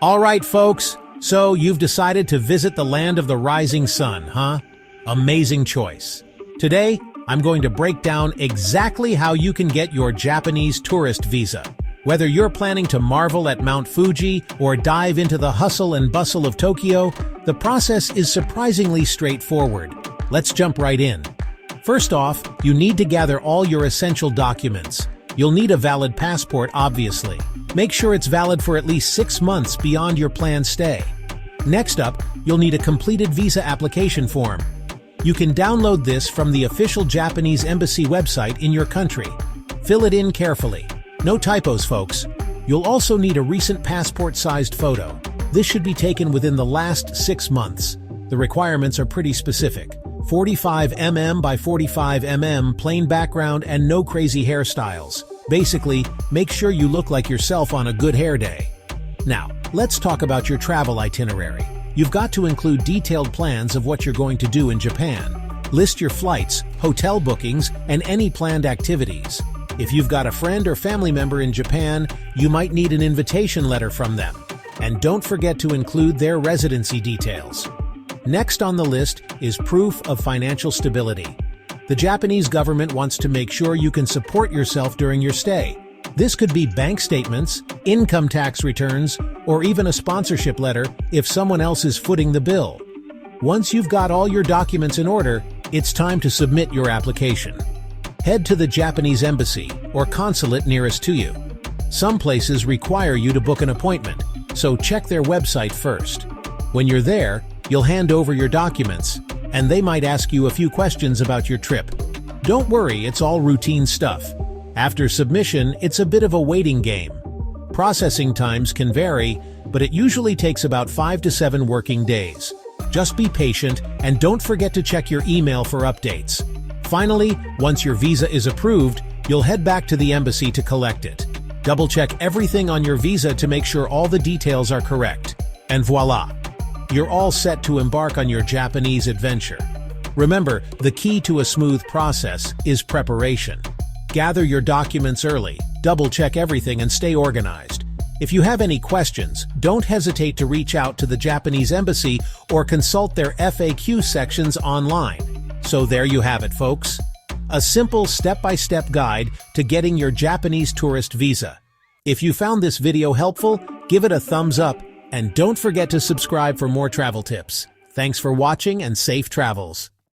All right, folks, so you've decided to visit the land of the rising sun, huh? Amazing choice. Today, I'm going to break down exactly how you can get your Japanese tourist visa. Whether you're planning to marvel at Mount Fuji or dive into the hustle and bustle of Tokyo, the process is surprisingly straightforward. Let's jump right in. First off, you need to gather all your essential documents. You'll need a valid passport, obviously. Make sure it's valid for at least 6 months beyond your planned stay. Next up, you'll need a completed visa application form. You can download this from the official Japanese embassy website in your country. Fill it in carefully. No typos, folks. You'll also need a recent passport-sized photo. This should be taken within the last 6 months. The requirements are pretty specific. 45 mm by 45 mm, plain background, and no crazy hairstyles. Basically, make sure you look like yourself on a good hair day. Now, let's talk about your travel itinerary. You've got to include detailed plans of what you're going to do in Japan. List your flights, hotel bookings, and any planned activities. If you've got a friend or family member in Japan, you might need an invitation letter from them. And don't forget to include their residency details. Next on the list is proof of financial stability. The Japanese government wants to make sure you can support yourself during your stay. This could be bank statements, income tax returns, or even a sponsorship letter if someone else is footing the bill. Once you've got all your documents in order, it's time to submit your application. Head to the Japanese embassy or consulate nearest to you. Some places require you to book an appointment, so check their website first. When you're there, you'll hand over your documents, and they might ask you a few questions about your trip. Don't worry, it's all routine stuff. After submission, it's a bit of a waiting game. Processing times can vary, but it usually takes about 5 to 7 working days. Just be patient, and don't forget to check your email for updates. Finally, once your visa is approved, you'll head back to the embassy to collect it. Double-check everything on your visa to make sure all the details are correct. And voila! You're all set to embark on your Japanese adventure. Remember, the key to a smooth process is preparation. Gather your documents early, double-check everything, and stay organized. If you have any questions, don't hesitate to reach out to the Japanese embassy or consult their FAQ sections online. So there you have it, folks. A simple step-by-step guide to getting your Japanese tourist visa. If you found this video helpful, give it a thumbs up, and don't forget to subscribe for more travel tips. Thanks for watching and safe travels.